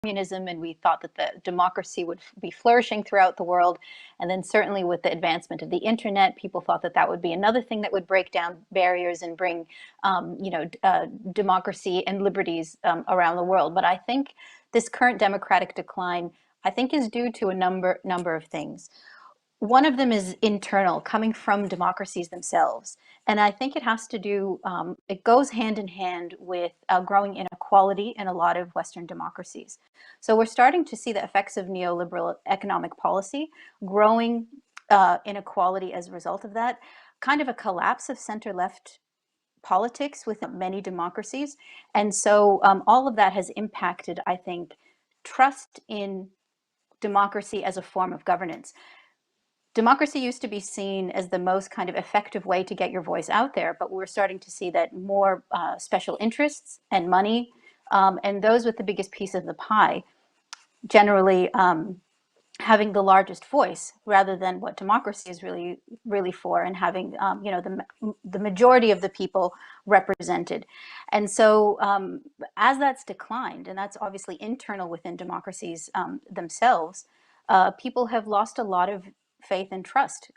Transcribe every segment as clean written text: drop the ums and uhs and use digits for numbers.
communism, and we thought that the democracy would be flourishing throughout the world. And then certainly with the advancement of the internet, people thought that that would be another thing that would break down barriers and bring, democracy and liberties around the world. But I think this current democratic decline, I think, is due to a number of things. One of them is internal, coming from democracies themselves. And I think it has to do, it goes hand in hand with growing inequality in a lot of Western democracies. So we're starting to see the effects of neoliberal economic policy, growing inequality as a result of that, kind of a collapse of center-left politics within many democracies. And so all of that has impacted, I think, trust in democracy as a form of governance. Democracy used to be seen as the most kind of effective way to get your voice out there, but we're starting to see that more special interests and money, and those with the biggest piece of the pie, generally having the largest voice rather than what democracy is really for, and having the majority of the people represented. And so as that's declined, and that's obviously internal within democracies themselves, people have lost a lot of faith and trust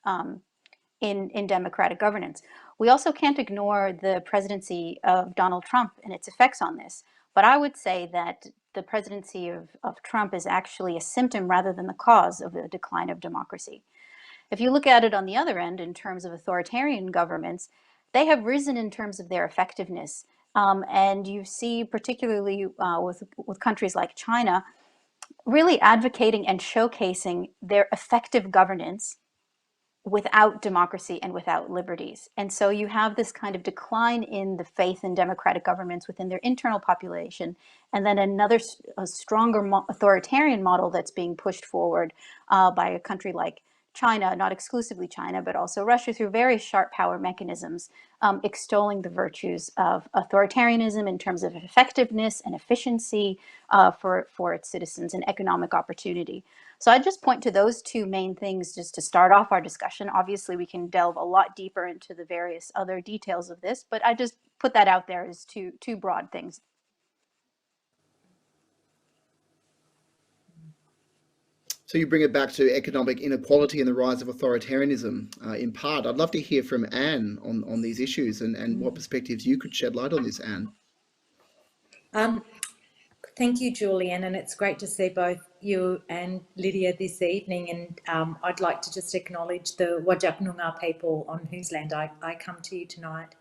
in democratic governance. We also can't ignore the presidency of Donald Trump and its effects on this. But I would say that the presidency of Trump is actually a symptom rather than the cause of the decline of democracy. If you look at it on the other end, in terms of authoritarian governments, they have risen in terms of their effectiveness. And you see, particularly with countries like China, really advocating and showcasing their effective governance without democracy and without liberties. And so you have this kind of decline in the faith in democratic governments within their internal population, and then a stronger authoritarian model that's being pushed forward by a country like China, not exclusively China, but also Russia, through very sharp power mechanisms, extolling the virtues of authoritarianism in terms of effectiveness and efficiency for its citizens and economic opportunity. So I'd just point to those two main things just to start off our discussion. Obviously, we can delve a lot deeper into the various other details of this, but I just put that out there as two broad things. So you bring it back to economic inequality and the rise of authoritarianism in part. I'd love to hear from Anne on these issues and what perspectives you could shed light on this, Anne. Thank you, Julian, and it's great to see both you and Lydia this evening. And I'd like to just acknowledge the Whadjuk Noongar people on whose land I come to you tonight.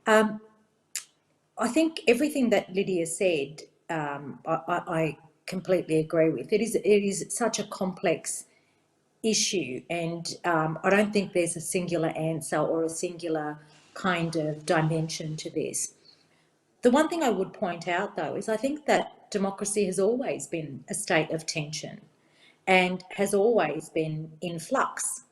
I think everything that Lydia said, I completely agree with. It is such a complex issue, and I don't think there's a singular answer or a singular kind of dimension to this. The one thing I would point out, though, is I think that democracy has always been a state of tension and has always been in flux.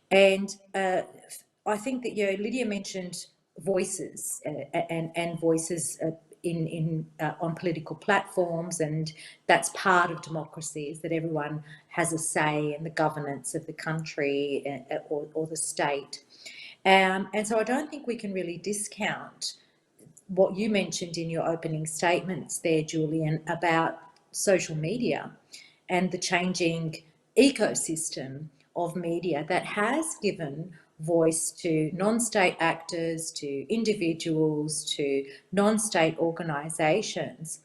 And I think that, Lydia mentioned voices and voices on political platforms, and that's part of democracy, is that everyone has a say in the governance of the country or the state. And so I don't think we can really discount what you mentioned in your opening statements there, Julian, about social media and the changing ecosystem of media that has given voice to non-state actors, to individuals, to non-state organisations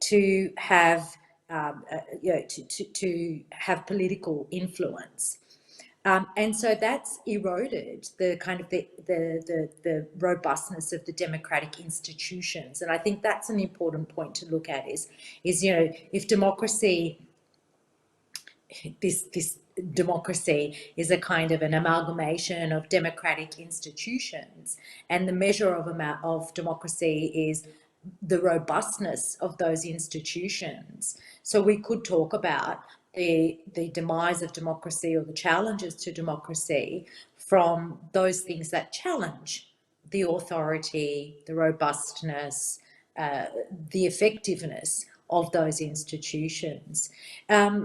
to have to have political influence. And so that's eroded the kind of the robustness of the democratic institutions. And I think that's an important point to look at is if democracy, this democracy is a kind of an amalgamation of democratic institutions, and the measure of democracy is the robustness of those institutions. So we could talk about the demise of democracy or the challenges to democracy from those things that challenge the authority, the robustness, the effectiveness of those institutions.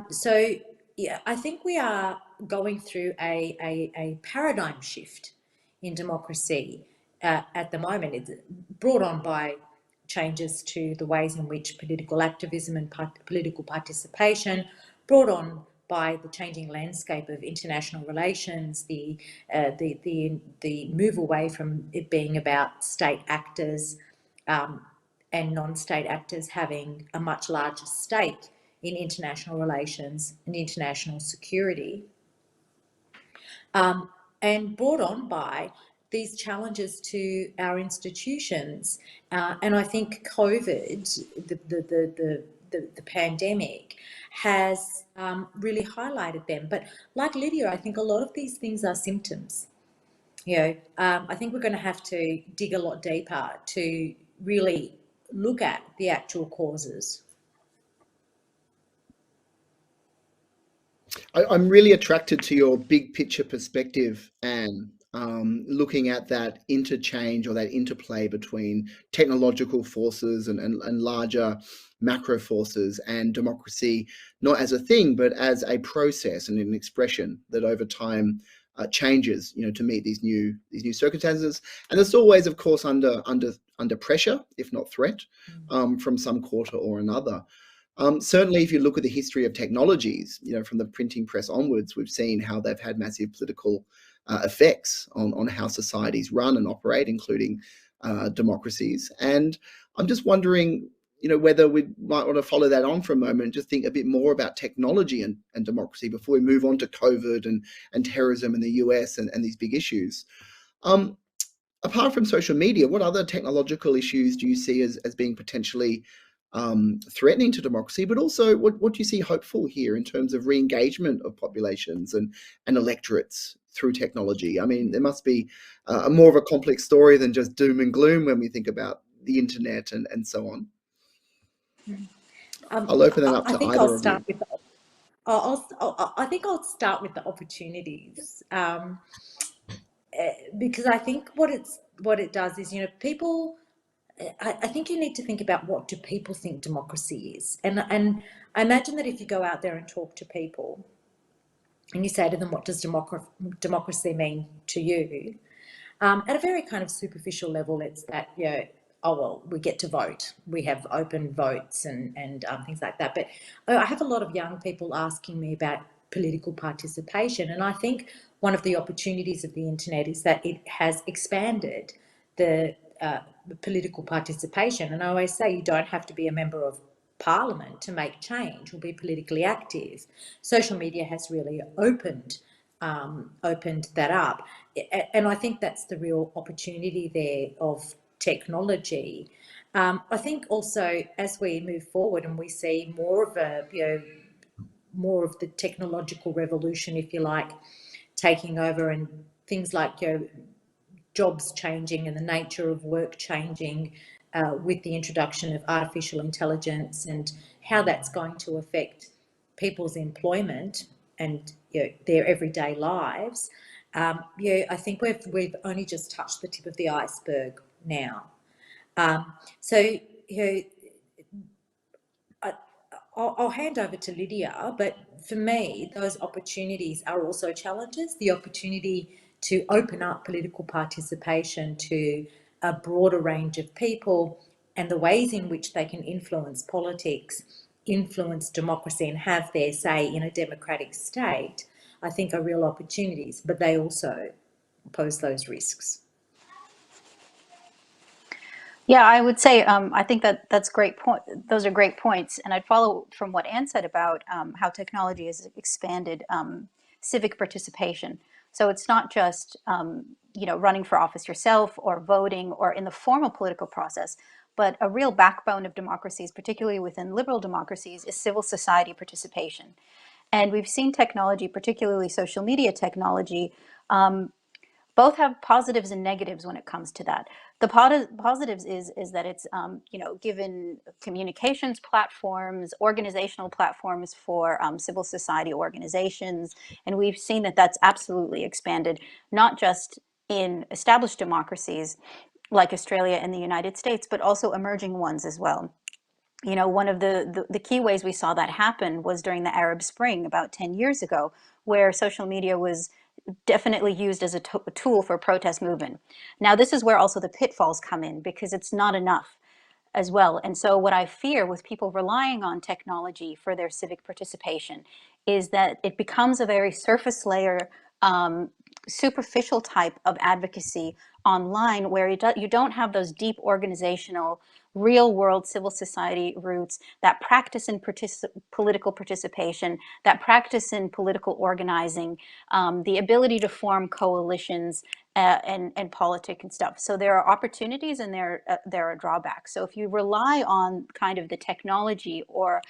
So yeah, I think we are going through a paradigm shift in democracy at the moment. It's brought on by changes to the ways in which political activism and political participation, brought on by the changing landscape of international relations, the move away from it being about state actors and non-state actors having a much larger stake in international relations and international security, and brought on by these challenges to our institutions. And I think COVID, the pandemic, has really highlighted them. But like Lydia, I think a lot of these things are symptoms. I think we're going to have to dig a lot deeper to really look at the actual causes. I'm really attracted to your big picture perspective, Anne, looking at that interchange or that interplay between technological forces and larger macro forces and democracy, not as a thing, but as a process and an expression that over time changes, to meet these new circumstances. And it's always, of course, under pressure, if not threat, from some quarter or another. Certainly, if you look at the history of technologies, from the printing press onwards, we've seen how they've had massive political effects on how societies run and operate, including democracies. And I'm just wondering, whether we might want to follow that on for a moment and just think a bit more about technology and democracy before we move on to COVID and terrorism in the US and these big issues. Apart from social media, what other technological issues do you see as being potentially threatening to democracy, but also what do you see hopeful here in terms of re-engagement of populations and electorates through technology? I mean, there must be more of a complex story than just doom and gloom when we think about the internet and so on. I'll open that up to either of you. I think I'll start with the opportunities, because I think what it does is, people. I think you need to think about what do people think democracy is, and I imagine that if you go out there and talk to people, and you say to them, "What does democracy mean to you?" At a very kind of superficial level, it's that oh well, we get to vote, we have open votes and things like that. But I have a lot of young people asking me about political participation, and I think one of the opportunities of the internet is that it has expanded the political participation. And I always say you don't have to be a member of parliament to make change or be politically active. Social media has really opened that up, and I think that's the real opportunity there of technology. I think also as we move forward and we see more of the technological revolution, if you like, taking over, and things like jobs changing and the nature of work changing with the introduction of artificial intelligence and how that's going to affect people's employment and their everyday lives. I think we've only just touched the tip of the iceberg now. So I'll hand over to Lydia, but for me, those opportunities are also challenges. The opportunity to open up political participation to a broader range of people and the ways in which they can influence politics, influence democracy and have their say in a democratic state, I think are real opportunities, but they also pose those risks. Yeah, I would say I think that's great point. Those are great points, and I'd follow from what Anne said about how technology has expanded civic participation. So it's not just running for office yourself or voting or in the formal political process, but a real backbone of democracies, particularly within liberal democracies, is civil society participation. And we've seen technology, particularly social media technology, both have positives and negatives when it comes to that. The positives is that it's given communications platforms, organizational platforms for civil society organizations, and we've seen that that's absolutely expanded, not just in established democracies like Australia and the United States, but also emerging ones as well. One of the key ways we saw that happen was during the Arab Spring about 10 years ago, where social media was definitely used as a tool for protest movement. Now, this is where also the pitfalls come in, because it's not enough. as well. And so what I fear with people relying on technology for their civic participation is that it becomes a very surface layer, superficial type of advocacy online, where you don't have those deep organizational, real world civil society roots, that practice in political participation, that practice in political organizing, the ability to form coalitions, and politic and stuff. So there are opportunities and there are drawbacks. So if you rely on kind of the technology or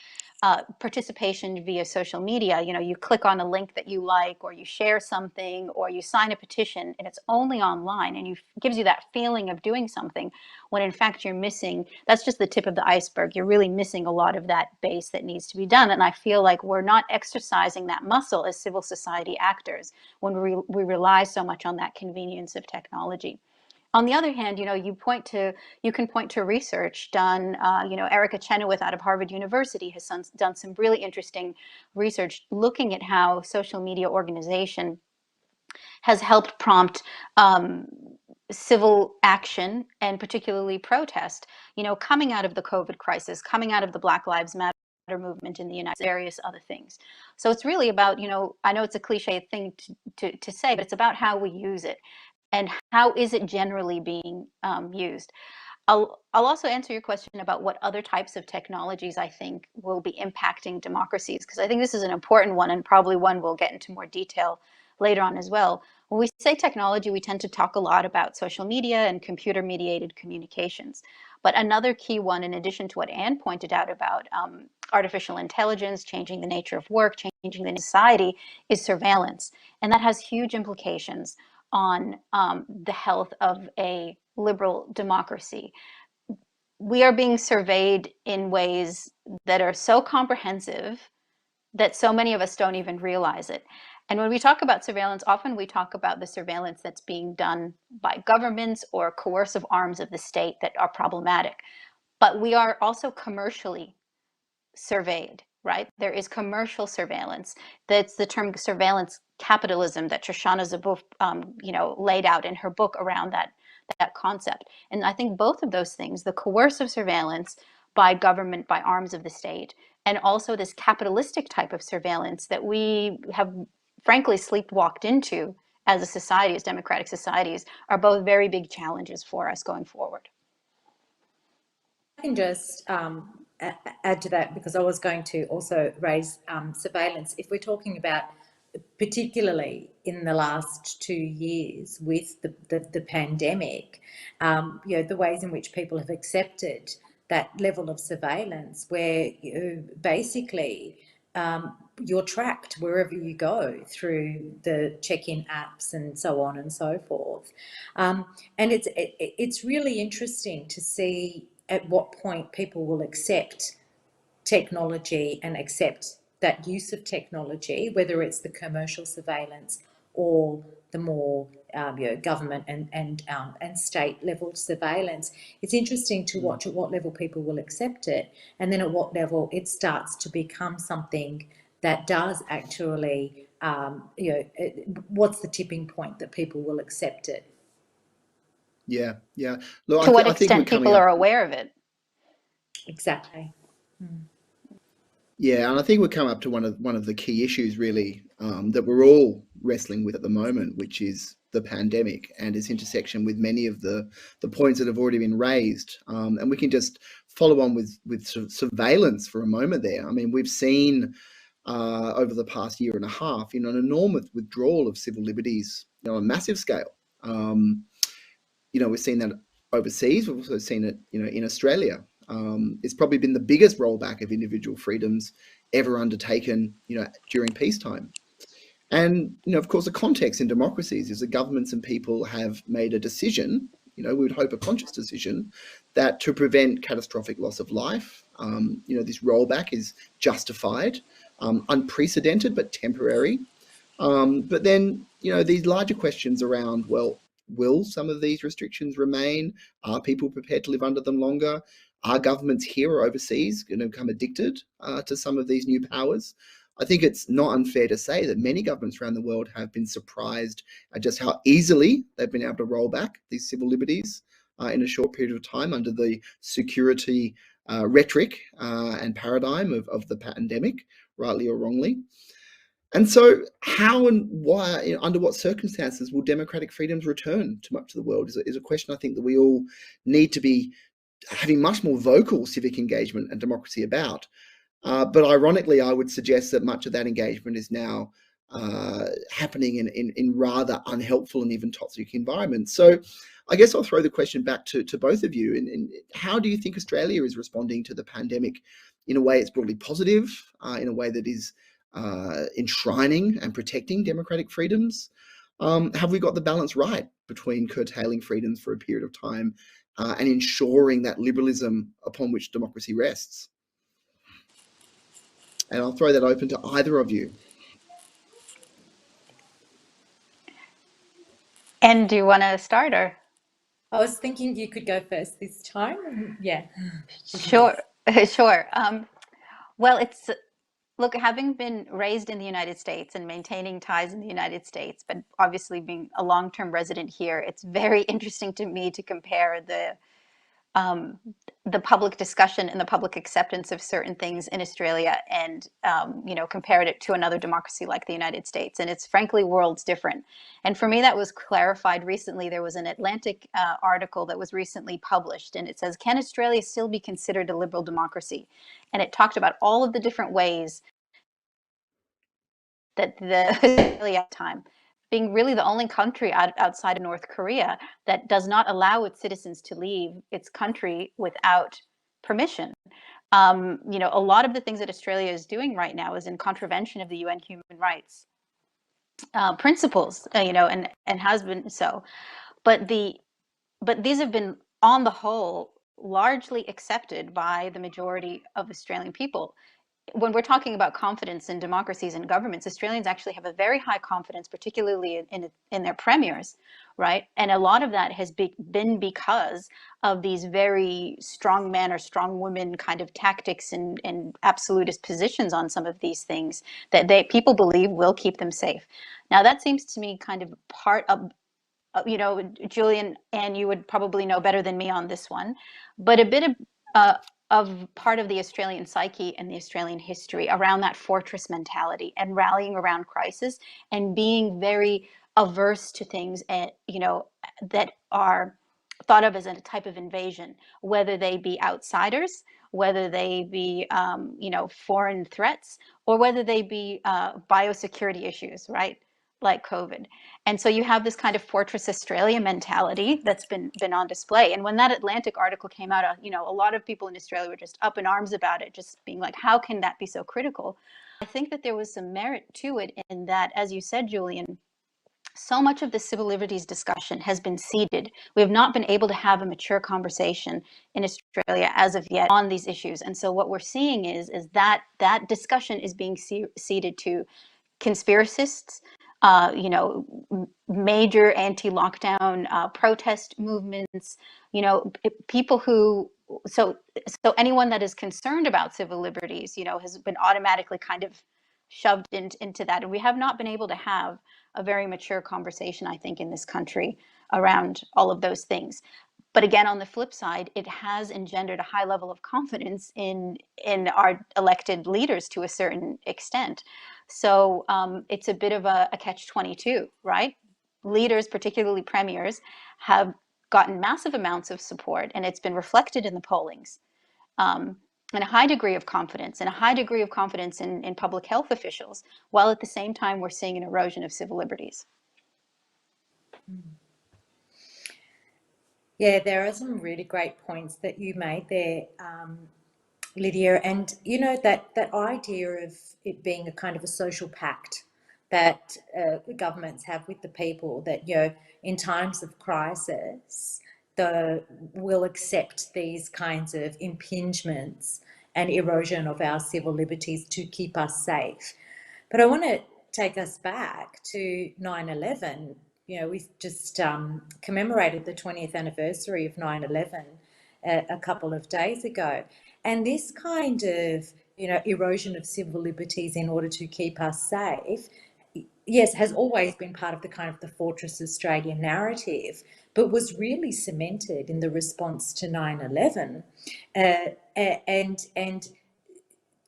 participation via social media, you click on a link that you like, or you share something, or you sign a petition, and it's only online, and gives you that feeling of doing something, when in fact you're missing, that's just the tip of the iceberg. You're really missing a lot of that base that needs to be done. And I feel like we're not exercising that muscle as civil society actors when we rely so much on that convenience of technology. On the other hand, you can point to research done. Erica Chenoweth out of Harvard University has done some really interesting research looking at how social media organization has helped prompt civil action, and particularly protest, coming out of the COVID crisis, coming out of the Black Lives Matter movement in the United States, various other things. So it's really about, I know it's a cliche thing to say, but it's about how we use it and how is it generally being used. I'll also answer your question about what other types of technologies I think will be impacting democracies, because I think this is an important one, and probably one we'll get into more detail later on as well. When we say technology, we tend to talk a lot about social media and computer-mediated communications. But another key one, in addition to what Anne pointed out about artificial intelligence, changing the nature of work, changing the society, is surveillance. And that has huge implications on the health of a liberal democracy. We are being surveyed in ways that are so comprehensive that so many of us don't even realize it. And when we talk about surveillance, often we talk about the surveillance that's being done by governments or coercive arms of the state that are problematic. But we are also commercially surveyed, right? There is commercial surveillance. That's the term surveillance capitalism that Shoshana Zuboff, laid out in her book around that concept. And I think both of those things, the coercive surveillance by government, by arms of the state, and also this capitalistic type of surveillance that we have frankly sleepwalked into as a society, as democratic societies, are both very big challenges for us going forward. I can just add to that, because I was going to also raise surveillance. If we're talking about, particularly in the last 2 years with the pandemic, the ways in which people have accepted that level of surveillance, where basically you're tracked wherever you go through the check-in apps and so on and so forth. And it's really interesting to see at what point people will accept technology and accept that use of technology, whether it's the commercial surveillance or the more government and state level surveillance. It's interesting to watch at what level people will accept it, and then at what level it starts to become something that does actually, what's the tipping point that people will accept it? Yeah, yeah. Look, To what I think we're extent coming people up. are aware of it. Exactly. Yeah, and I think we've come up to one of the key issues really that we're all wrestling with at the moment, which is the pandemic and its intersection with many of the points that have already been raised. And we can just follow on with sort of surveillance for a moment there. I mean, we've seen over the past year and a half, an enormous withdrawal of civil liberties, on a massive scale. We've seen that overseas. We've also seen it, in Australia. It's probably been the biggest rollback of individual freedoms ever undertaken, during peacetime. And, of course, the context in democracies is that governments and people have made a decision, we would hope a conscious decision, that to prevent catastrophic loss of life, this rollback is justified, unprecedented but temporary. But then, these larger questions around, well, will some of these restrictions remain? Are people prepared to live under them longer? Are governments here or overseas going to become addicted to some of these new powers? I think it's not unfair to say that many governments around the world have been surprised at just how easily they've been able to roll back these civil liberties. in a short period of time under the security rhetoric and paradigm of the pandemic, rightly or wrongly. And so how and why, under what circumstances will democratic freedoms return to much of the world is a question I think that we all need to be having much more vocal civic engagement and democracy about. But ironically, I would suggest that much of that engagement is now happening in rather unhelpful and even toxic environments. So I guess I'll throw the question back to both of you. And how do you think Australia is responding to the pandemic in a way it's broadly positive, in a way that is enshrining and protecting democratic freedoms? Have we got the balance right between curtailing freedoms for a period of time and ensuring that liberalism upon which democracy rests? And I'll throw that open to either of you. And do you want to start, or? I was thinking you could go first this time. Yeah. Sure, sure. Well, look, having been raised in the United States and maintaining ties in the United States, but obviously being a long-term resident here, it's very interesting to me to compare the public discussion and the public acceptance of certain things in Australia and, compared it to another democracy like the United States. And it's frankly worlds different. And for me, that was clarified recently. There was an Atlantic article that was recently published, and it says, can Australia still be considered a liberal democracy? And it talked about all of the different ways that the Australia time being really the only country outside of North Korea that does not allow its citizens to leave its country without permission. A lot of the things that Australia is doing right now is in contravention of the UN human rights principles, and has been so. But these have been, on the whole, largely accepted by the majority of Australian people. When we're talking about confidence in democracies and governments, Australians actually have a very high confidence, particularly in their premiers, right? And a lot of that has been because of these very strong men or strong women kind of tactics and absolutist positions on some of these things that people believe will keep them safe. Now, that seems to me kind of part of, Julian, and you would probably know better than me on this one, but a bit of part of the Australian psyche and the Australian history around that fortress mentality and rallying around crisis and being very averse to things, that are thought of as a type of invasion, whether they be outsiders, whether they be, foreign threats, or whether they be biosecurity issues, right? Like COVID. And so you have this kind of Fortress Australia mentality that's been on display. And when that Atlantic article came out, a lot of people in Australia were just up in arms about it, just being like, how can that be so critical? I think that there was some merit to it in that, as you said, Julian, so much of the civil liberties discussion has been seeded. We have not been able to have a mature conversation in Australia as of yet on these issues. And so what we're seeing is that discussion is being ceded to conspiracists, major anti-lockdown protest movements, people who, so anyone that is concerned about civil liberties, has been automatically kind of shoved into that. And we have not been able to have a very mature conversation, I think, in this country around all of those things. But again, on the flip side, it has engendered a high level of confidence in our elected leaders to a certain extent. So it's a bit of a catch-22, right? Leaders, particularly premiers, have gotten massive amounts of support, and it's been reflected in the pollings. And a high degree of confidence, and a high degree of confidence in public health officials, while at the same time we're seeing an erosion of civil liberties. Yeah, there are some really great points that you made there, Lydia, and that idea of it being a kind of a social pact that governments have with the people, that in times of crisis will accept these kinds of impingements and erosion of our civil liberties to keep us safe. But I want to take us back to 9/11. We've just commemorated the 20th anniversary of 9/11 a couple of days ago. And this kind of, erosion of civil liberties in order to keep us safe, yes, has always been part of the kind of the Fortress Australia narrative, but was really cemented in the response to 9/11. And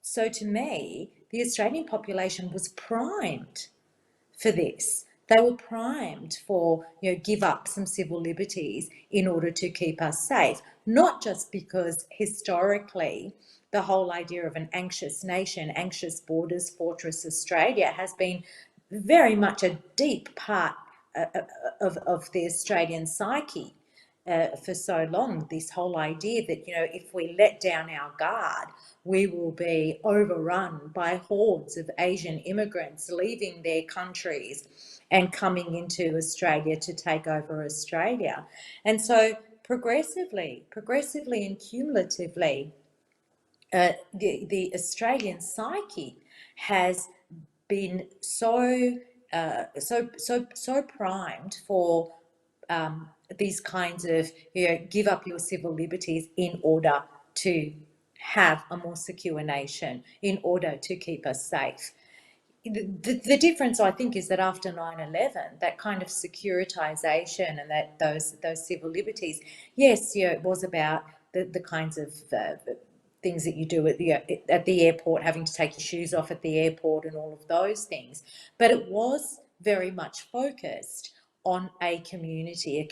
so to me, the Australian population was primed for this. They were primed for, give up some civil liberties in order to keep us safe, not just because historically the whole idea of an anxious nation, anxious borders, Fortress Australia has been very much a deep part of the Australian psyche for so long. This whole idea that, if we let down our guard, we will be overrun by hordes of Asian immigrants leaving their countries and coming into Australia to take over Australia. And so progressively and cumulatively, the Australian psyche has been so primed for these kinds of, give up your civil liberties in order to have a more secure nation, in order to keep us safe. The difference, I think, is that after 9/11, that kind of securitization and that those civil liberties, yes, it was about the kinds of things that you do at the airport, having to take your shoes off at the airport and all of those things. But it was very much focused on a community,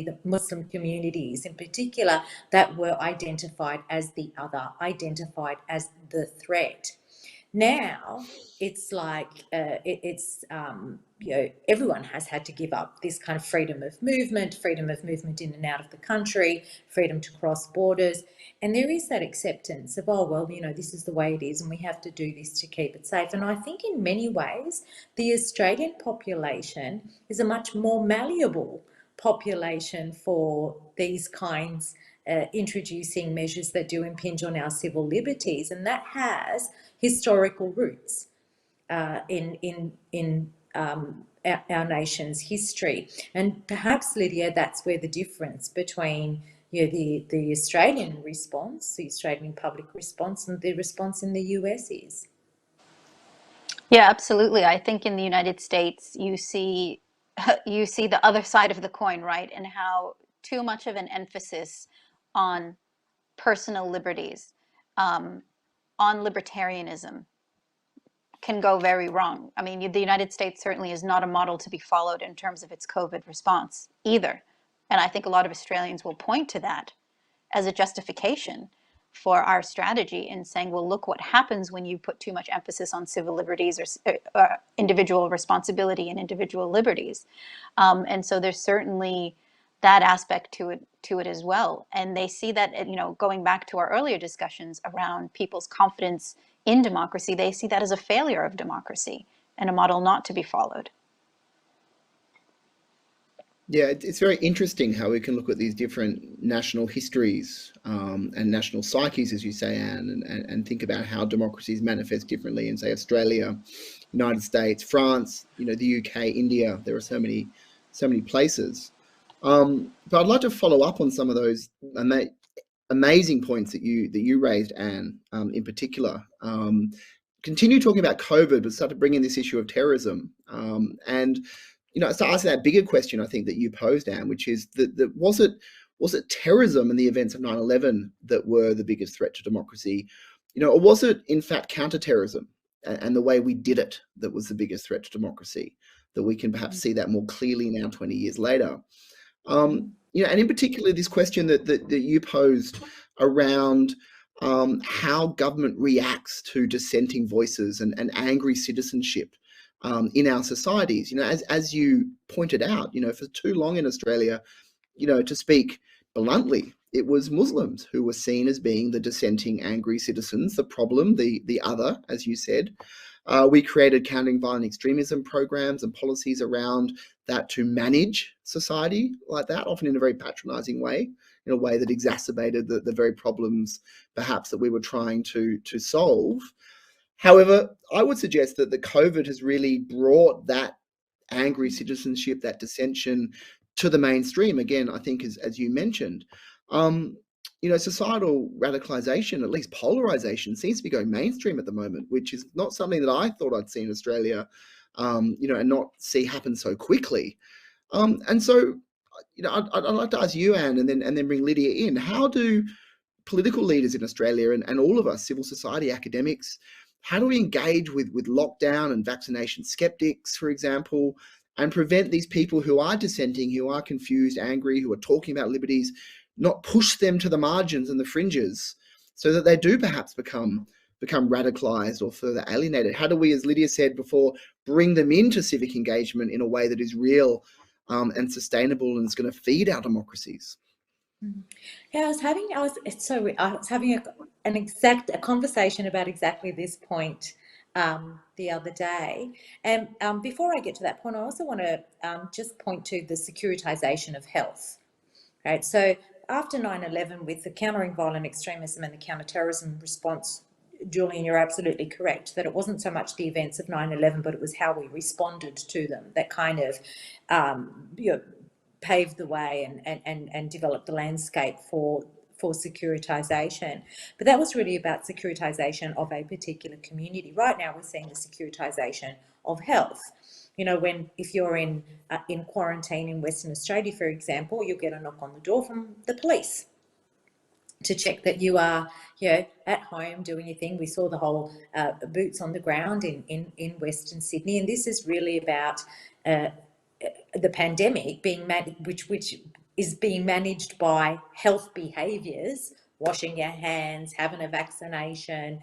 the Muslim communities in particular, that were identified as the other, identified as the threat. Now it's like everyone has had to give up this kind of freedom of movement in and out of the country, freedom to cross borders, and there is that acceptance of, oh well, this is the way it is, and we have to do this to keep it safe. And I think in many ways the Australian population is a much more malleable population for these kinds introducing measures that do impinge on our civil liberties, and that has historical roots in our nation's history. And perhaps, Lydia, that's where the difference between the Australian response, the Australian public response, and the response in the US is. Yeah, absolutely. I think in the United States, you see the other side of the coin, right? And how too much of an emphasis on personal liberties, on libertarianism, can go very wrong. I mean, the United States certainly is not a model to be followed in terms of its COVID response either. And I think a lot of Australians will point to that as a justification for our strategy in saying, well, look what happens when you put too much emphasis on civil liberties or individual responsibility and individual liberties. And so there's certainly that aspect to it as well. And they see that, going back to our earlier discussions around people's confidence in democracy, they see that as a failure of democracy and a model not to be followed. Yeah, it's very interesting how we can look at these different national histories and national psyches, as you say, Anne, and think about how democracies manifest differently in, say, Australia, United States, France, the UK, India. There are so many places. But I'd like to follow up on some of those amazing points that you raised, Anne, in particular. Continue talking about COVID, but start to bring in this issue of terrorism. And start asking that bigger question, I think, that you posed, Anne, which is that was it terrorism and the events of 9/11 that were the biggest threat to democracy, or was it in fact counterterrorism and the way we did it that was the biggest threat to democracy? That we can perhaps see that more clearly now, 20 years later. And in particular, this question that you posed around how government reacts to dissenting voices and angry citizenship in our societies. As you pointed out, for too long in Australia, to speak bluntly, it was Muslims who were seen as being the dissenting, angry citizens, the problem, the other, as you said. We created countering violent extremism programs and policies around that to manage society like that, often in a very patronizing way, in a way that exacerbated the very problems perhaps that we were trying to solve. However, I would suggest that the COVID has really brought that angry citizenship, that dissension, to the mainstream. Again, I think, as you mentioned, societal radicalization, at least polarization, seems to be going mainstream at the moment, which is not something that I thought I'd see in Australia and not see happen so quickly. And so, I'd like to ask you, Anne, and then bring Lydia in. How do political leaders in Australia and all of us, civil society, academics, how do we engage with lockdown and vaccination skeptics, for example, and prevent these people who are dissenting, who are confused, angry, who are talking about liberties, not push them to the margins and the fringes so that they do perhaps become radicalized or further alienated? How do we, as Lydia said before, bring them into civic engagement in a way that is real and sustainable and is going to feed our democracies? Yeah, I was having a conversation about exactly this point the other day, and before I get to that point, I also want to just point to the securitization of health. Right, so after 9/11, with the countering violent extremism and the counterterrorism response, Julian, you're absolutely correct that it wasn't so much the events of 9/11, but it was how we responded to them that kind of paved the way and developed the landscape for securitization. But that was really about securitization of a particular community. Right now, we're seeing the securitization of health. If you're in quarantine in Western Australia, for example, you'll get a knock on the door from the police to check that you are, at home doing your thing. We saw the whole boots on the ground in Western Sydney, and this is really about the pandemic being which is being managed by health behaviours: washing your hands, having a vaccination,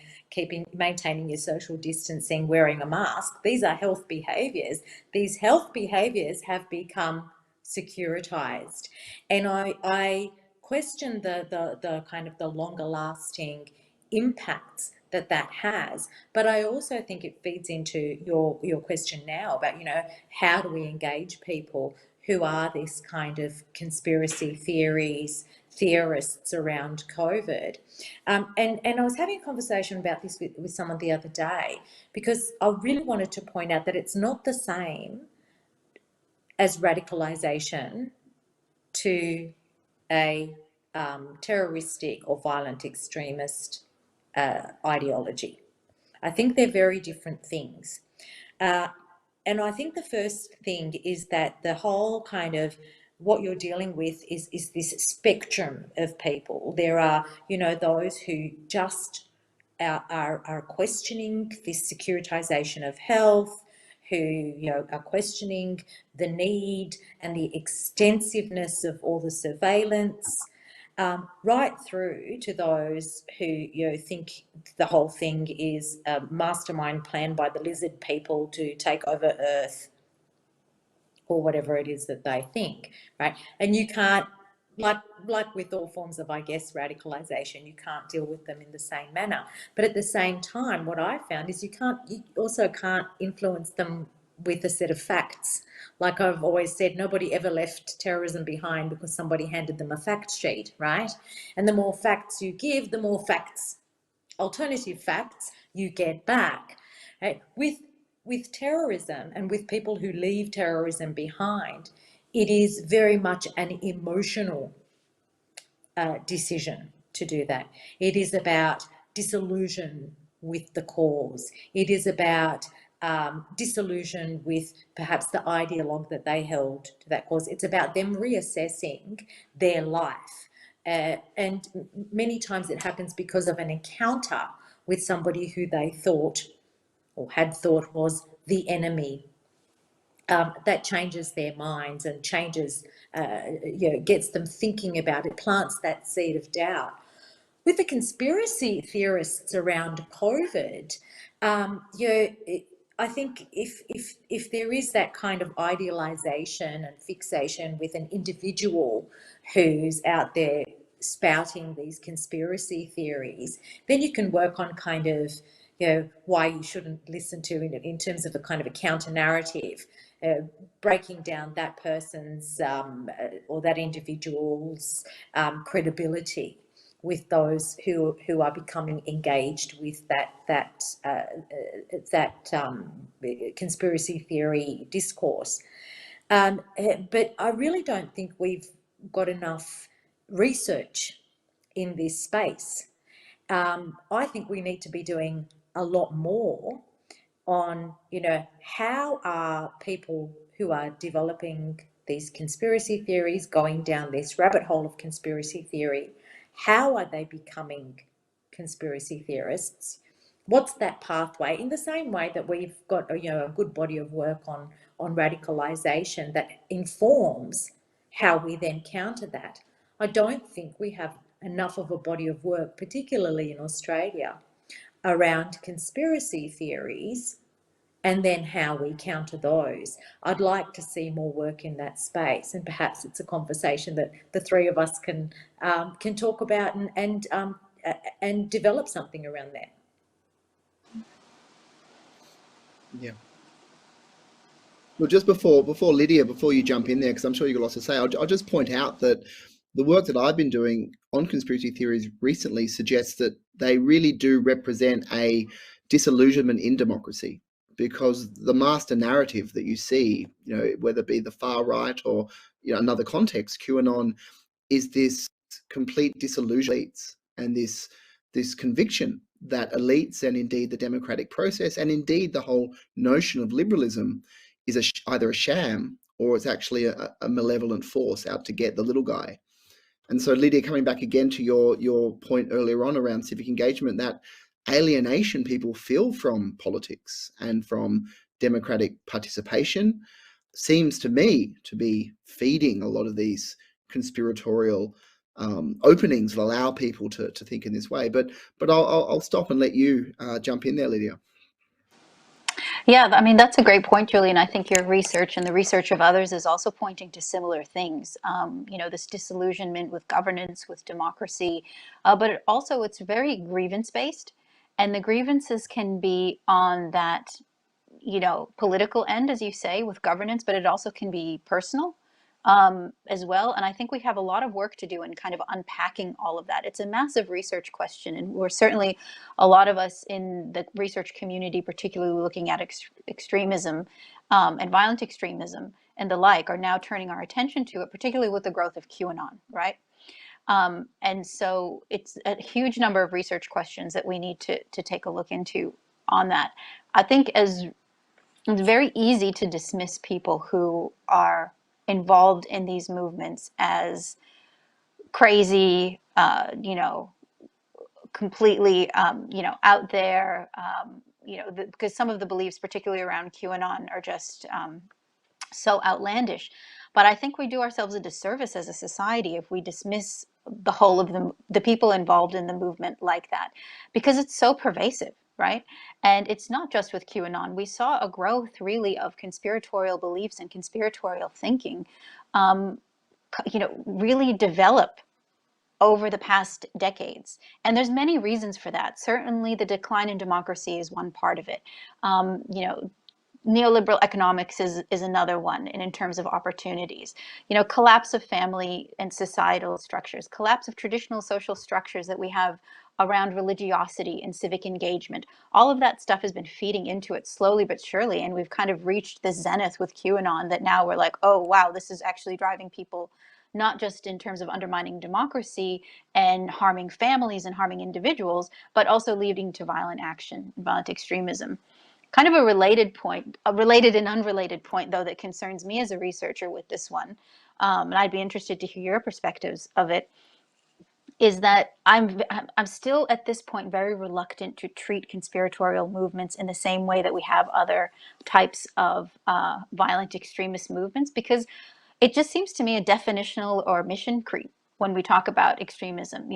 maintaining your social distancing, wearing a mask. These are health behaviours. These health behaviours have become securitized, and I question the kind of the longer lasting impacts that has. But I also think it feeds into your question now about, how do we engage people who are this kind of conspiracy theorists around COVID. And I was having a conversation about this with someone the other day, because I really wanted to point out that it's not the same as radicalization to a terroristic or violent extremist ideology. I think they're very different things. And I think the first thing is that the whole kind of what you're dealing with is this spectrum of people. There are, those who just are questioning this securitization of health, who are questioning the need and the extensiveness of all the surveillance, right through to those who think the whole thing is a mastermind plan by the lizard people to take over Earth, or whatever it is that they think, right? And you can't, like with all forms of, I guess, radicalization, you can't deal with them in the same manner. But at the same time, what I found is you also can't influence them with a set of facts. Like I've always said, nobody ever left terrorism behind because somebody handed them a fact sheet, right? And the more facts you give, the more alternative facts you get back. Right? With terrorism and with people who leave terrorism behind, it is very much an emotional decision to do that. It is about disillusion with the cause. It is about disillusion with perhaps the ideologue that they held to that cause. It's about them reassessing their life. And many times it happens because of an encounter with somebody who they thought or had thought was the enemy. That changes their minds and changes, gets them thinking about it, plants that seed of doubt. With the conspiracy theorists around COVID, I think if there is that kind of idealization and fixation with an individual who's out there spouting these conspiracy theories, then you can work on kind of, why you shouldn't listen to in terms of a kind of a counter narrative, breaking down that person's or that individual's credibility with those who are becoming engaged with that conspiracy theory discourse. But I really don't think we've got enough research in this space. I think we need to be doing a lot more on, how are people who are developing these conspiracy theories, going down this rabbit hole of conspiracy theory, how are they becoming conspiracy theorists? What's that pathway? In the same way that we've got a good body of work on radicalization that informs how we then counter that. I don't think we have enough of a body of work, particularly in Australia, around conspiracy theories and then how we counter those. I'd like to see more work in that space, and perhaps it's a conversation that the three of us can talk about and develop something around that. Yeah. Well, just before Lydia, before you jump in there, because I'm sure you've got lots to say, I'll just point out that the work that I've been doing on conspiracy theories recently suggests that they really do represent a disillusionment in democracy, because the master narrative that you see, whether it be the far right or another context, QAnon, is this complete disillusion elites, and this conviction that elites and indeed the democratic process and indeed the whole notion of liberalism is either a sham or it's actually a malevolent force out to get the little guy. And so, Lydia, coming back again to your point earlier on around civic engagement, that alienation people feel from politics and from democratic participation seems to me to be feeding a lot of these conspiratorial openings that allow people to think in this way. But I'll stop and let you jump in there, Lydia. Yeah, I mean, that's a great point, Julian. I think your research and the research of others is also pointing to similar things. This disillusionment with governance, with democracy, but also it's very grievance-based. And the grievances can be on that, political end, as you say, with governance, but it also can be personal as well. And I think we have a lot of work to do in kind of unpacking all of that. It's a massive research question, and we're certainly, a lot of us in the research community, particularly looking at extremism and violent extremism and the like, are now turning our attention to it, particularly with the growth of QAnon, right? And so it's a huge number of research questions that we need to take a look into on that. I think as it's very easy to dismiss people who are involved in these movements as crazy, completely, out there, because some of the beliefs, particularly around QAnon, are just so outlandish. But I think we do ourselves a disservice as a society if we dismiss the whole of the people involved in the movement like that, because it's so pervasive, right? And it's not just with QAnon. We saw a growth really of conspiratorial beliefs and conspiratorial thinking, really develop over the past decades. And there's many reasons for that. Certainly the decline in democracy is one part of it. Neoliberal economics is another one, and in terms of opportunities, collapse of family and societal structures, collapse of traditional social structures that we have around religiosity and civic engagement. All of that stuff has been feeding into it slowly but surely, and we've kind of reached this zenith with QAnon that now we're like, oh wow, this is actually driving people not just in terms of undermining democracy and harming families and harming individuals, but also leading to violent action, violent extremism. Kind of a related point, a related and unrelated point, though, that concerns me as a researcher with this one, and I'd be interested to hear your perspectives of it, is that I'm still at this point very reluctant to treat conspiratorial movements in the same way that we have other types of violent extremist movements, because it just seems to me a definitional or mission creep when we talk about extremism.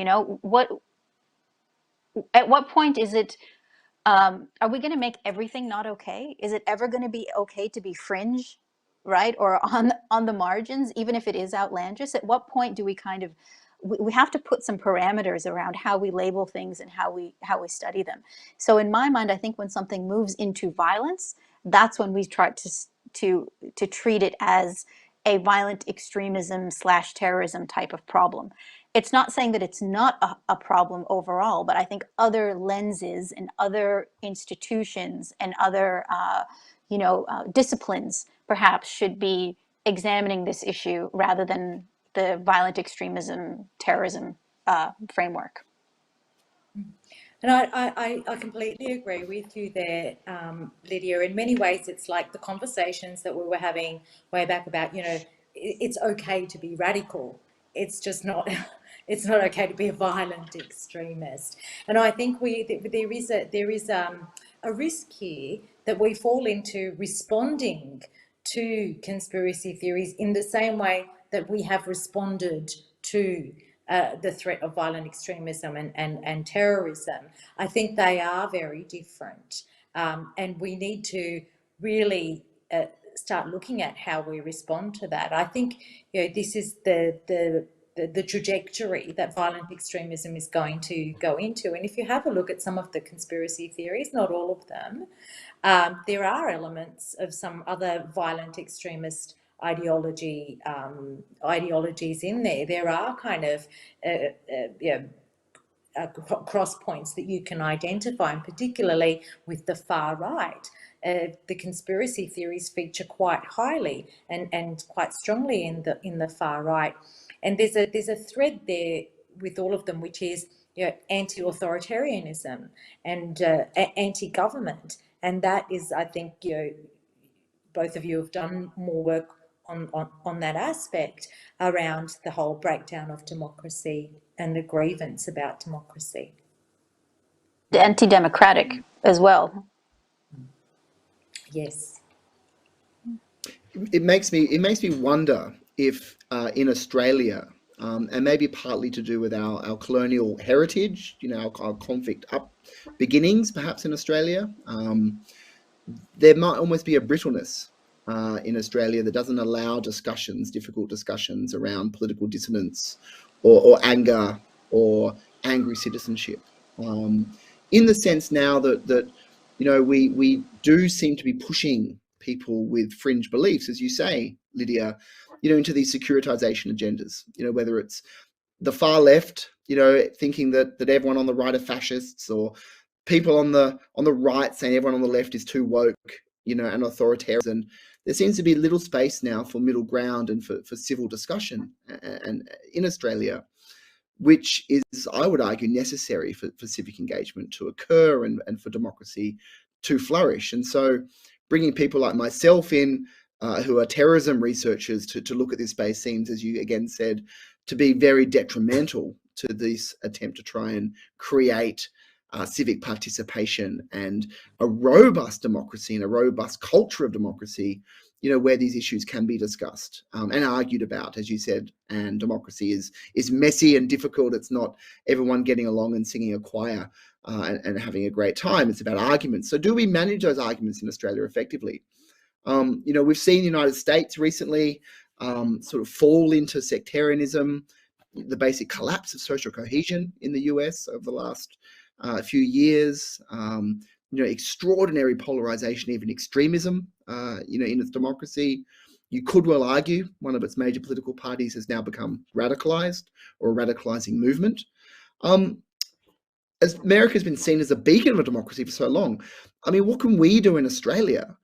At what point is it, are we going to make everything not okay? Is it ever going to be okay to be fringe, right? Or on the margins, even if it is outlandish? At what point do we kind of, we have to put some parameters around how we label things and how we study them. So in my mind, I think when something moves into violence, that's when we try to treat it as a violent extremism / terrorism type of problem. It's not saying that it's not a problem overall, but I think other lenses and other institutions and other disciplines perhaps should be examining this issue rather than the violent extremism terrorism framework. And I completely agree with you there, Lydia. In many ways, it's like the conversations that we were having way back about, it's okay to be radical. It's just not, it's not okay to be a violent extremist. And I think there is a risk here that we fall into responding to conspiracy theories in the same way that we have responded to the threat of violent extremism and terrorism. I think they are very different, and we need to really start looking at how we respond to that. I think this is the trajectory that violent extremism is going to go into. And if you have a look at some of the conspiracy theories, not all of them, there are elements of some other violent extremist ideologies in there. There are kind of cross points that you can identify, and particularly with the far right. The conspiracy theories feature quite highly and quite strongly in the far right. And there's a thread there with all of them, which is anti-authoritarianism and anti-government. And that is, I think, both of you have done more work on that aspect around the whole breakdown of democracy and the grievance about democracy. The anti-democratic as well. Yes. It makes me wonder if in Australia, and maybe partly to do with our colonial heritage, our conflict beginnings, perhaps in Australia, there might almost be a brittleness in Australia that doesn't allow difficult discussions around political dissonance or anger or angry citizenship. In the sense now that we do seem to be pushing people with fringe beliefs, as you say, Lydia, into these securitization agendas. Whether it's the far left, thinking that everyone on the right are fascists, or people on the right saying everyone on the left is too woke, and authoritarian. And there seems to be little space now for middle ground and for civil discussion and in Australia, which is, I would argue, necessary for civic engagement to occur and for democracy to flourish. And so bringing people like myself in, who are terrorism researchers, to look at this space seems, as you again said, to be very detrimental to this attempt to try and create civic participation and a robust democracy and a robust culture of democracy, where these issues can be discussed and argued about, as you said. And democracy is messy and difficult. It's not everyone getting along and singing a choir and having a great time. It's about arguments. So do we manage those arguments in Australia effectively? We've seen the United States recently sort of fall into sectarianism, the basic collapse of social cohesion in the US over the last few years, extraordinary polarization, even extremism, in its democracy. You could well argue one of its major political parties has now become radicalized, or a radicalizing movement. As America has been seen as a beacon of a democracy for so long, what can we do in Australia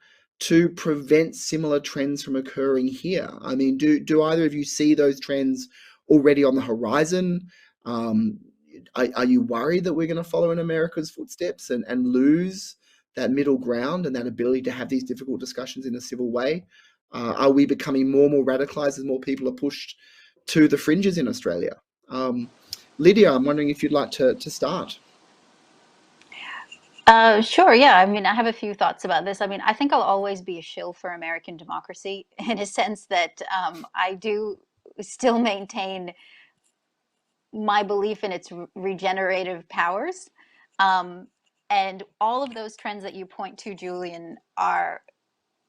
to prevent similar trends from occurring here? Do either of you see those trends already on the horizon? Are you worried that we're going to follow in America's footsteps and lose that middle ground and that ability to have these difficult discussions in a civil way? Are we becoming more and more radicalized as more people are pushed to the fringes in Australia? Lydia, I'm wondering if you'd like to start. Sure, yeah. I have a few thoughts about this. I think I'll always be a shill for American democracy in a sense that I do still maintain my belief in its regenerative powers. And all of those trends that you point to, Julian, are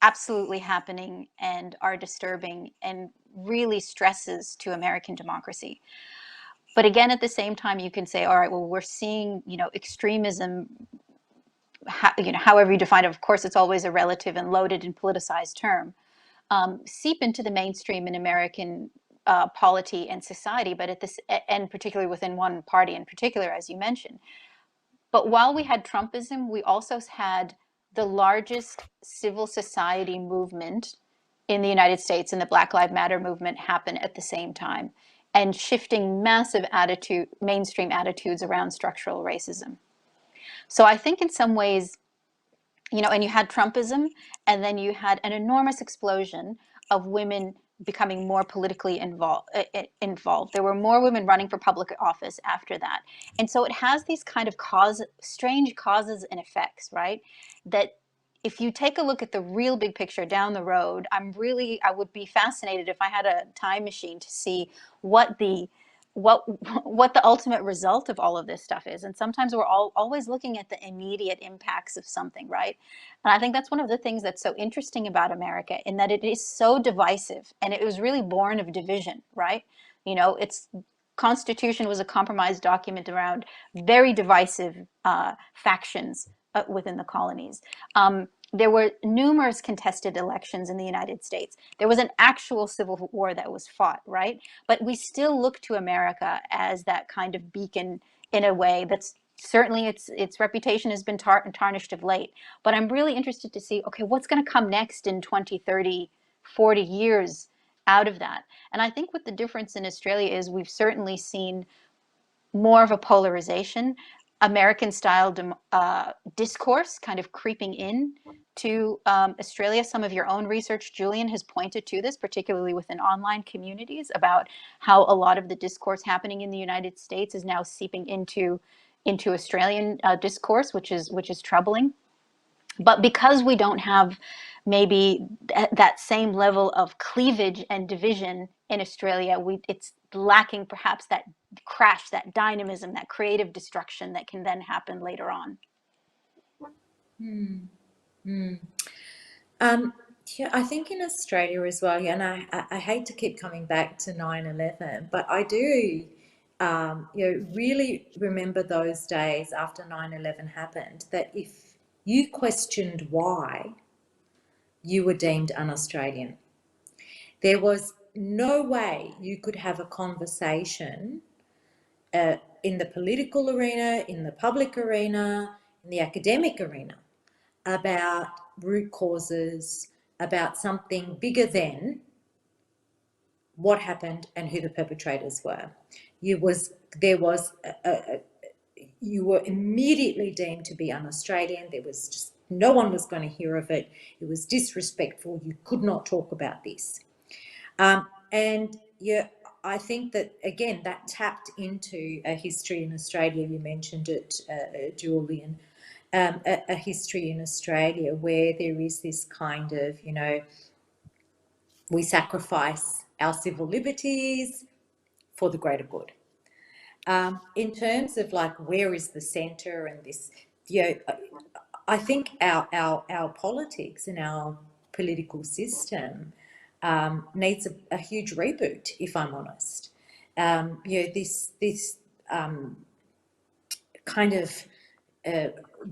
absolutely happening and are disturbing and really stresses to American democracy. But again, at the same time, you can say, all right, well, we're seeing, extremism, however you define it. Of course, it's always a relative and loaded and politicized term, seep into the mainstream in American polity and society, but and particularly within one party in particular, as you mentioned. But while we had Trumpism, we also had the largest civil society movement in the United States, and the Black Lives Matter movement, happen at the same time, and shifting massive mainstream attitudes around structural racism. So I think in some ways, you know, and you had Trumpism, and then you had an enormous explosion of women becoming more politically involved. There were more women running for public office after that. And so it has these kind of strange causes and effects, right? That if you take a look at the real big picture down the road, I would be fascinated if I had a time machine to see what the what what the ultimate result of all of this stuff is. And sometimes we're always looking at the immediate impacts of something, right? And I think that's one of the things that's so interesting about America, in that it is so divisive, and it was really born of division, right? You know, its Constitution was a compromise document around very divisive factions within the colonies. There were numerous contested elections in the United States. There was an actual civil war that was fought, right? But we still look to America as that kind of beacon in a way that's certainly its reputation has been tarnished of late. But I'm really interested to see, okay, what's going to come next in 20, 30, 40 years out of that? And I think what the difference in Australia is, we've certainly seen more of a polarization, American style discourse kind of creeping in to Australia. Some of your own research, Julian, has pointed to this, particularly within online communities, about how a lot of the discourse happening in the United States is now seeping into Australian discourse, which is troubling. But because we don't have maybe that same level of cleavage and division in Australia, it's lacking perhaps that crash, that dynamism, that creative destruction that can then happen later on. Yeah, I think in Australia as well, and I hate to keep coming back to 9/11, but I do, really remember those days after 9/11 happened, that if you questioned why, you were deemed un-Australian. There was no way you could have a conversation in the political arena, in the public arena, in the academic arena, about root causes, about something bigger than what happened and who the perpetrators were. You were immediately deemed to be un-Australian. There was just no one was going to hear of it. It was disrespectful. You could not talk about this. And yeah, I think that, again, that tapped into a history in Australia. You mentioned it, Julian, a history in Australia where there is this kind of, we sacrifice our civil liberties for the greater good. In terms of like, where is the centre and this, I think our politics and our political system needs a huge reboot, if I'm honest. This kind of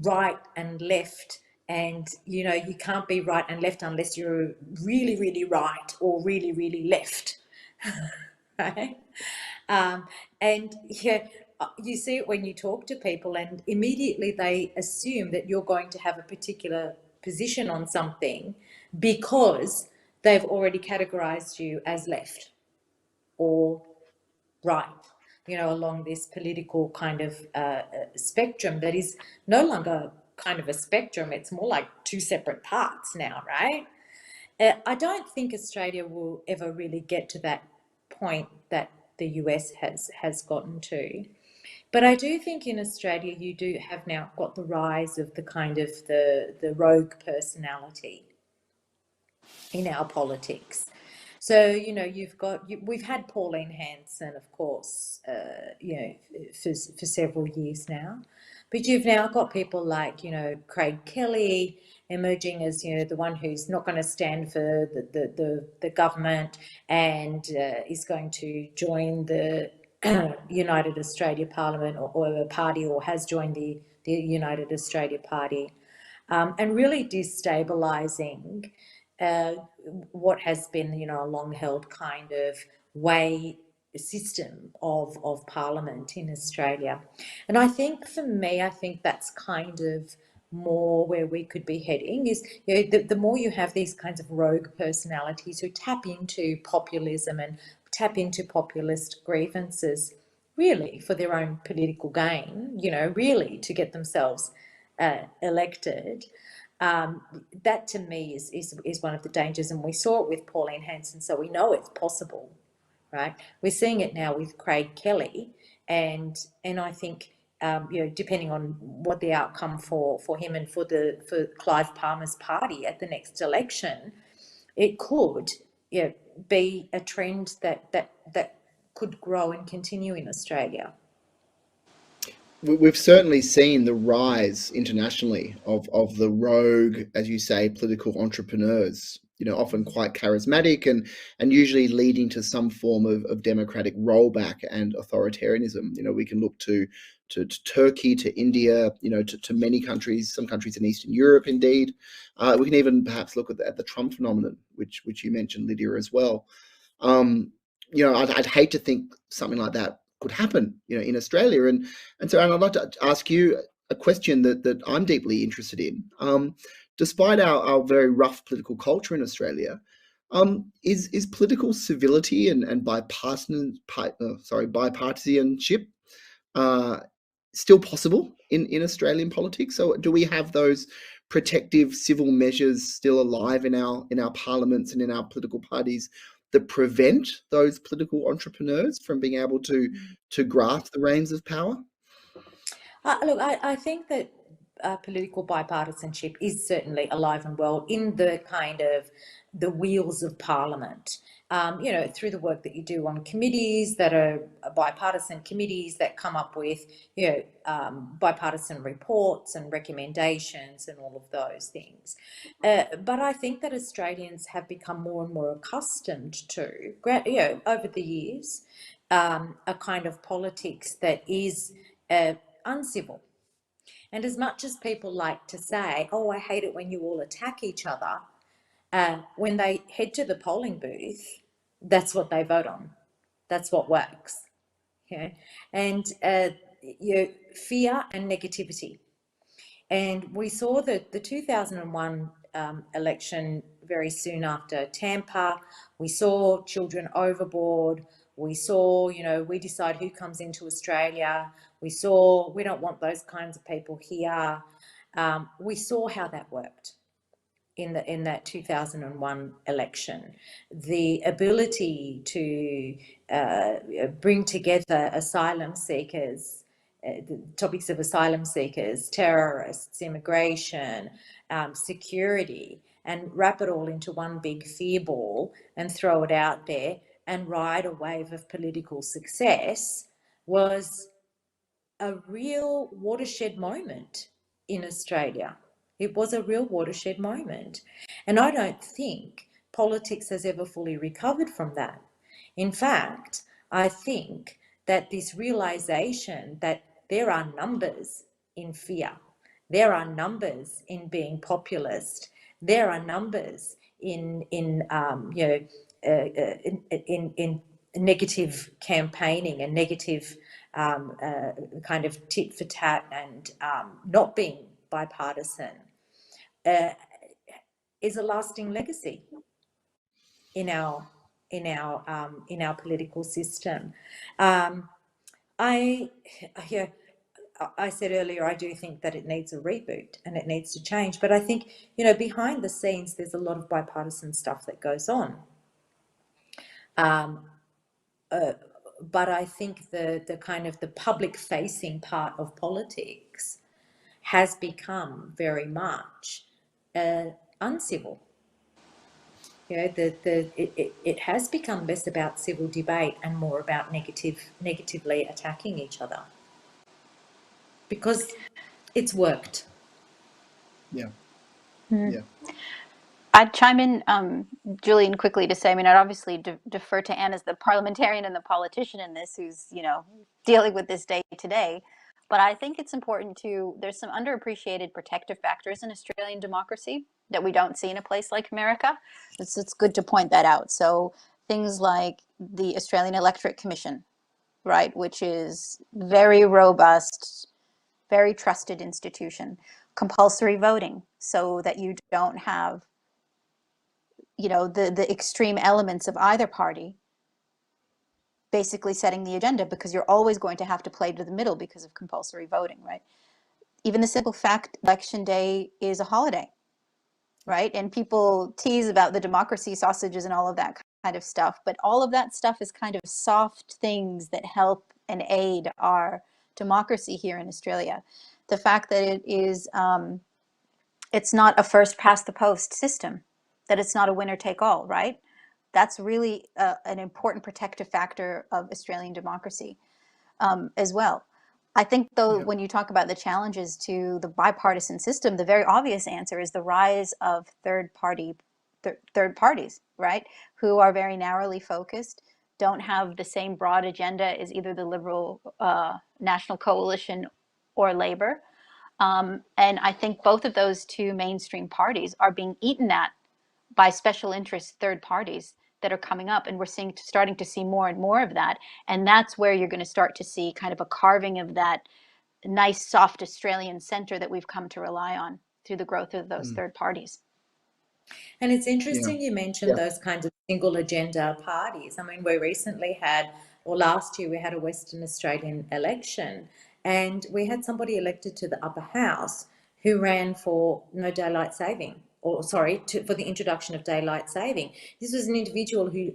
right and left, and you can't be right and left unless you're really, really right or really, really left, right? And you see it when you talk to people, and immediately they assume that you're going to have a particular position on something because they've already categorized you as left or right, along this political kind of spectrum that is no longer kind of a spectrum. It's more like two separate parts now, right? I don't think Australia will ever really get to that point that the US has gotten to. But I do think in Australia you do have now got the rise of the kind of the rogue personality in our politics. So, we've had Pauline Hanson, of course, for several years now. But you've now got people like, Craig Kelly emerging as, the one who's not going to stand for the government and is going to join the United Australia Parliament or a party, or has joined the United Australia Party, and really destabilising what has been, a long-held kind of system of Parliament in Australia. And I think for me, that's kind of more where we could be heading is, the more you have these kinds of rogue personalities who tap into populism and tap into populist grievances, really for their own political gain, really to get themselves elected. That to me is one of the dangers, and we saw it with Pauline Hanson, so we know it's possible, right? We're seeing it now with Craig Kelly, and I think depending on what the outcome for him and for Clive Palmer's party at the next election, it could be a trend that could grow and continue in Australia. We've certainly seen the rise internationally of the rogue, as you say, political entrepreneurs, often quite charismatic and usually leading to some form of democratic rollback and authoritarianism. We can look to Turkey, to India, to many countries, some countries in Eastern Europe, indeed. We can even perhaps look at the Trump phenomenon, which you mentioned, Lydia, as well. I'd hate to think something like that could happen, in Australia. And so, Anne, I'd like to ask you a question that I'm deeply interested in. Despite our very rough political culture in Australia, is political civility and bipartisanship still possible in Australian politics? So, do we have those protective civil measures still alive in our parliaments and in our political parties that prevent those political entrepreneurs from being able to grasp the reins of power? Look, I think that political bipartisanship is certainly alive and well in the kind of the wheels of Parliament. Through the work that you do on committees that are bipartisan committees that come up with, bipartisan reports and recommendations and all of those things. But I think that Australians have become more and more accustomed to, over the years, a kind of politics that is uncivil. And as much as people like to say, oh, I hate it when you all attack each other, when they head to the polling booth, that's what they vote on. That's what works. Okay? And fear and negativity. And we saw the 2001 election very soon after Tampa. We saw children overboard. We saw, we decide who comes into Australia. We saw, we don't want those kinds of people here. We saw how that worked in that 2001 election. The ability to bring together asylum seekers, the topics of asylum seekers, terrorists, immigration, security, and wrap it all into one big fear ball and throw it out there and ride a wave of political success was a real watershed moment in Australia. It was a real watershed moment. And I don't think politics has ever fully recovered from that. In fact, I think that this realization that there are numbers in fear, there are numbers in being populist, there are numbers in negative campaigning and negative kind of tit for tat and not being bipartisan is a lasting legacy in our political system. I said earlier, I do think that it needs a reboot and it needs to change. But I think, behind the scenes, there's a lot of bipartisan stuff that goes on. But I think the kind of the public-facing part of politics has become very much uncivil. It has become less about civil debate and more about negatively attacking each other because it's worked. Yeah. Mm. Yeah. I'd chime in, Julian, quickly to say, I'd obviously defer to Anne as the parliamentarian and the politician in this who's, dealing with this day to day. But I think it's important there's some underappreciated protective factors in Australian democracy that we don't see in a place like America. It's good to point that out. So things like the Australian Electorate Commission, right, which is very robust, very trusted institution. Compulsory voting, so that you don't have the extreme elements of either party basically setting the agenda, because you're always going to have to play to the middle because of compulsory voting, right? even the simple fact election day is a holiday, right? And people tease about the democracy sausages and all of that kind of stuff, but all of that stuff is kind of soft things that help and aid our democracy here in Australia. The fact that it is, it's not a first past the post system, that it's not a winner take all, right? That's really an important protective factor of Australian democracy as well. I think, though, when you talk about the challenges to the bipartisan system, the very obvious answer is the rise of third parties, right, who are very narrowly focused, don't have the same broad agenda as either the Liberal National Coalition or Labor. And I think both of those two mainstream parties are being eaten at by special interest third parties that are coming up, and we're starting to see more and more of that. And that's where you're going to start to see kind of a carving of that nice, soft Australian centre that we've come to rely on through the growth of those third parties. And it's interesting you mentioned those kinds of single agenda parties. I mean, we recently had, or last year, we had a Western Australian election, and we had somebody elected to the upper house who ran for no daylight saving, or sorry, for the introduction of daylight saving. This was an individual who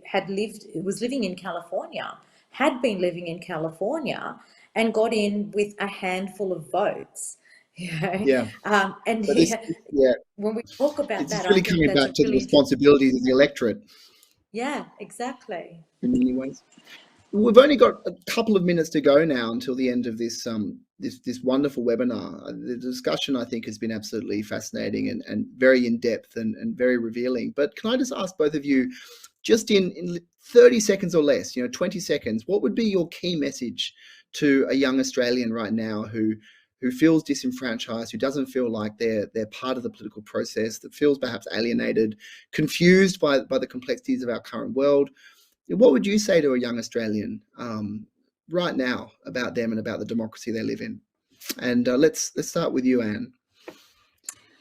was living in California, had been living in California, and got in with a handful of votes. And when we talk about that, really coming back to the responsibilities of the electorate. Yeah, exactly. In many ways. We've only got a couple of minutes to go now until the end of this this wonderful webinar. The discussion, I think, has been absolutely fascinating and very in-depth and very revealing. But can I just ask both of you, just in 30 seconds or less, 20 seconds, what would be your key message to a young Australian right now who feels disenfranchised, who doesn't feel like they're part of the political process, that feels perhaps alienated, confused by the complexities of our current world? What would you say to a young Australian right now about them and about the democracy they live in? And let's start with you, Anne.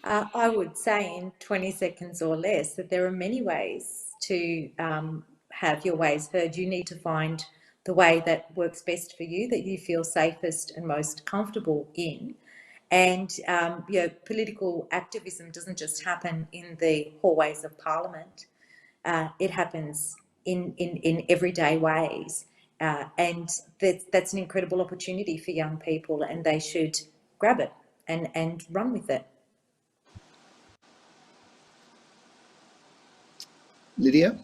I would say in 20 seconds or less that there are many ways to have your ways heard. You need to find the way that works best for you, that you feel safest and most comfortable in. And political activism doesn't just happen in the hallways of Parliament. It happens in everyday ways. And that's an incredible opportunity for young people, and they should grab it and run with it. Lydia?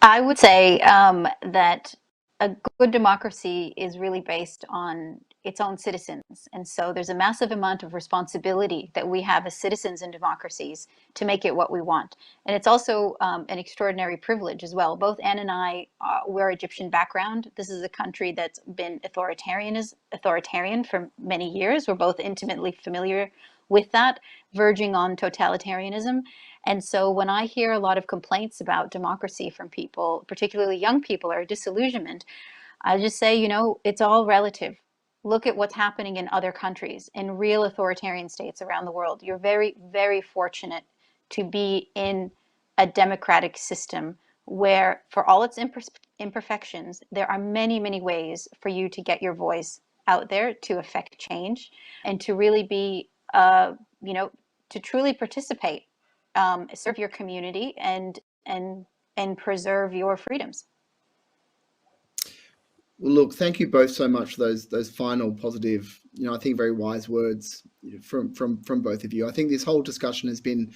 I would say that a good democracy is really based on its own citizens. And so there's a massive amount of responsibility that we have as citizens in democracies to make it what we want. And it's also an extraordinary privilege as well. Both Anne and I, we're Egyptian background. This is a country that's been authoritarian for many years. We're both intimately familiar with that, verging on totalitarianism. And so when I hear a lot of complaints about democracy from people, particularly young people, or disillusionment, I just say, it's all relative. Look at what's happening in other countries, in real authoritarian states around the world. You're very, very fortunate to be in a democratic system where, for all its imperfections, there are many, many ways for you to get your voice out there, to affect change, and to really be, to truly participate. Serve your community and preserve your freedoms. Well, look, thank you both so much for those final positive, I think very wise words from both of you. I think this whole discussion has been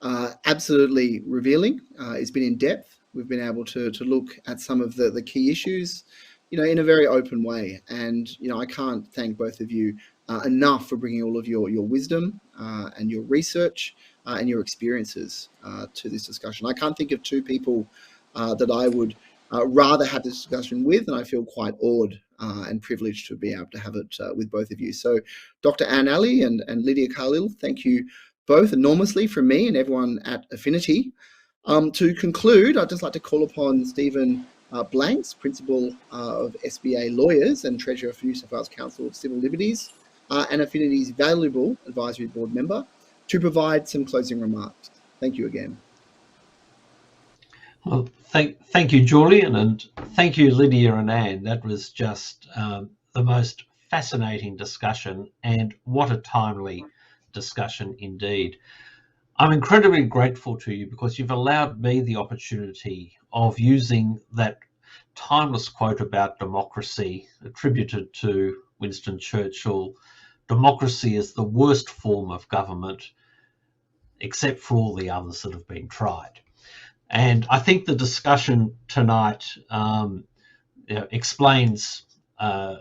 absolutely revealing. It's been in depth. We've been able to look at some of the key issues, in a very open way. And I can't thank both of you enough for bringing all of your wisdom and your research and your experiences to this discussion. I can't think of two people that I would rather have this discussion with, and I feel quite awed and privileged to be able to have it with both of you. So Dr. Anne Ali and Lydia Khalil, thank you both enormously from me and everyone at Affinity. To conclude, I'd just like to call upon Stephen Blanks, Principal of SBA Lawyers and Treasurer for New South Wales Council of Civil Liberties, and Affinity's valuable advisory board member, to provide some closing remarks. Thank you again. Well, thank you, Julian, and thank you, Lydia and Anne. That was just the most fascinating discussion, and what a timely discussion indeed. I'm incredibly grateful to you because you've allowed me the opportunity of using that timeless quote about democracy attributed to Winston Churchill: democracy is the worst form of government except for all the others that have been tried. And I think the discussion tonight explains a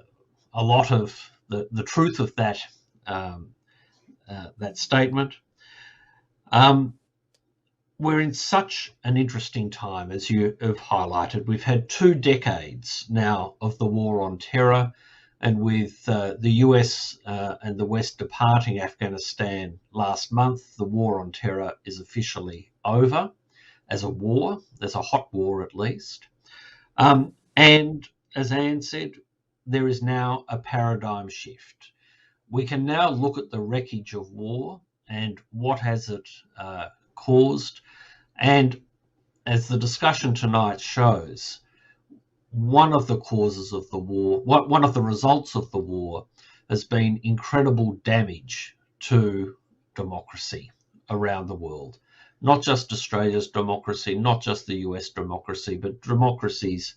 lot of the truth of that that statement. We're in such an interesting time, as you have highlighted. We've had 2 decades now of the war on terror, and with the US and the West departing Afghanistan last month, the war on terror is officially over as a war, as a hot war at least. And as Anne said, there is now a paradigm shift. We can now look at the wreckage of war and what has it caused. And as the discussion tonight shows, one of the causes of the war, one of the results of the war, has been incredible damage to democracy around the world. Not just Australia's democracy, not just the US democracy, but democracies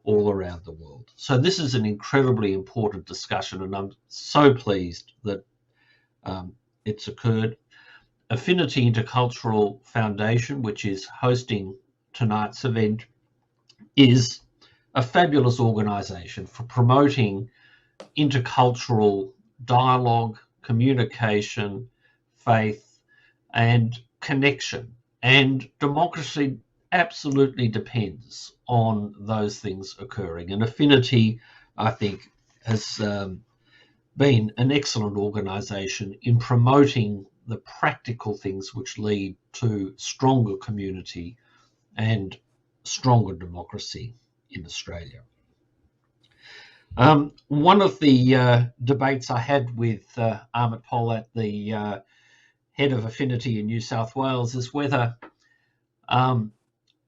all around the world. So this is an incredibly important discussion, and I'm so pleased that it's occurred. Affinity Intercultural Foundation, which is hosting tonight's event, is a fabulous organisation for promoting intercultural dialogue, communication, faith, and connection. And democracy absolutely depends on those things occurring. And Affinity, I think, has been an excellent organisation in promoting the practical things which lead to stronger community and stronger democracy in Australia. One of the debates I had with Amit Polat, the head of Affinity in New South Wales, is whether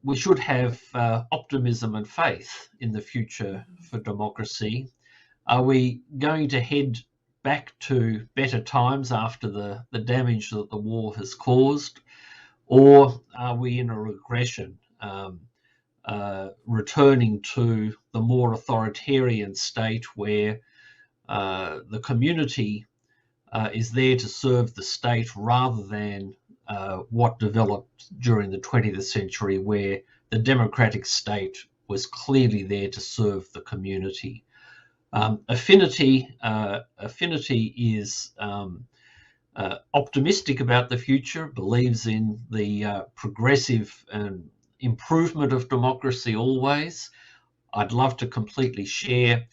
we should have optimism and faith in the future for democracy. Are we going to head back to better times after the damage that the war has caused, or are we in a regression, returning to the more authoritarian state where the community is there to serve the state rather than what developed during the 20th century, where the democratic state was clearly there to serve the community? Affinity is optimistic about the future, believes in the progressive improvement of democracy always. I'd love to completely share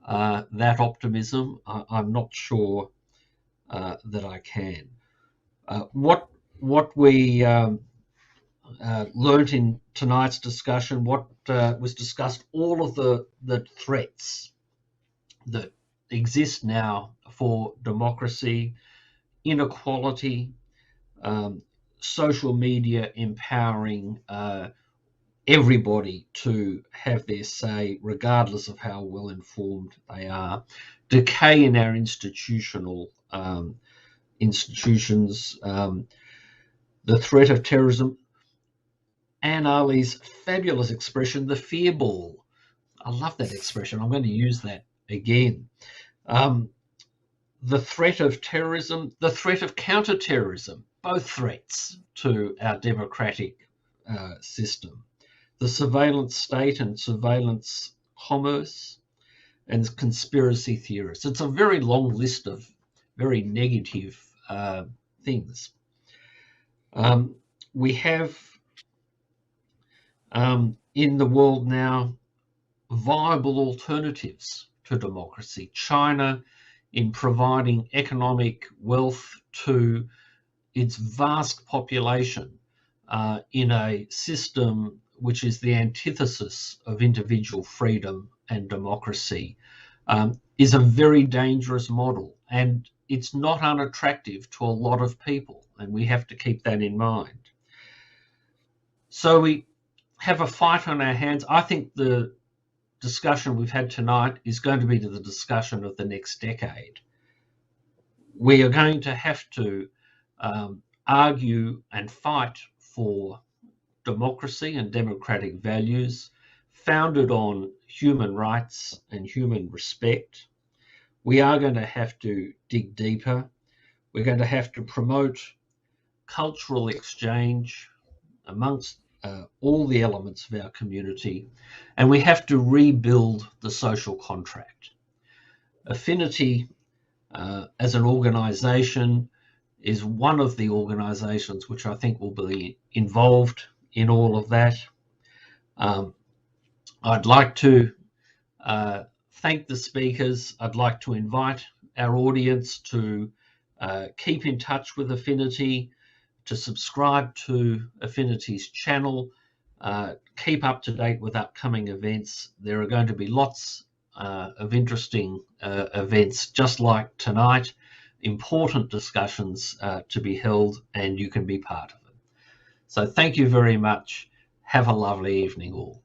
that optimism. I'm not sure that I can. What we learnt in tonight's discussion, what was discussed, all of the threats that exist now for democracy, inequality, social media empowering everybody to have their say, regardless of how well informed they are, decay in our institutions, the threat of terrorism, Anne Ali's fabulous expression, the fear ball. I love that expression. I'm going to use that again. The threat of terrorism, the threat of counter-terrorism, both threats to our democratic system. The surveillance state and surveillance commerce, and conspiracy theorists. It's a very long list of very negative things. We have in the world now viable alternatives to democracy. China, in providing economic wealth to its vast population in a system which is the antithesis of individual freedom and democracy, is a very dangerous model, and it's not unattractive to a lot of people, and we have to keep that in mind. So we have a fight on our hands. I think the discussion we've had tonight is going to be the discussion of the next decade. We are going to have to argue and fight for democracy and democratic values founded on human rights and human respect. We are going to have to dig deeper. We're going to have to promote cultural exchange amongst all the elements of our community, and we have to rebuild the social contract. Affinity as an organisation is one of the organisations which I think will be involved in all of that. I'd like to thank the speakers. I'd like to invite our audience to keep in touch with Affinity, to subscribe to Affinity's channel, keep up to date with upcoming events. There are going to be lots of interesting events just like tonight, important discussions to be held, and you can be part of it. So thank you very much. Have a lovely evening all.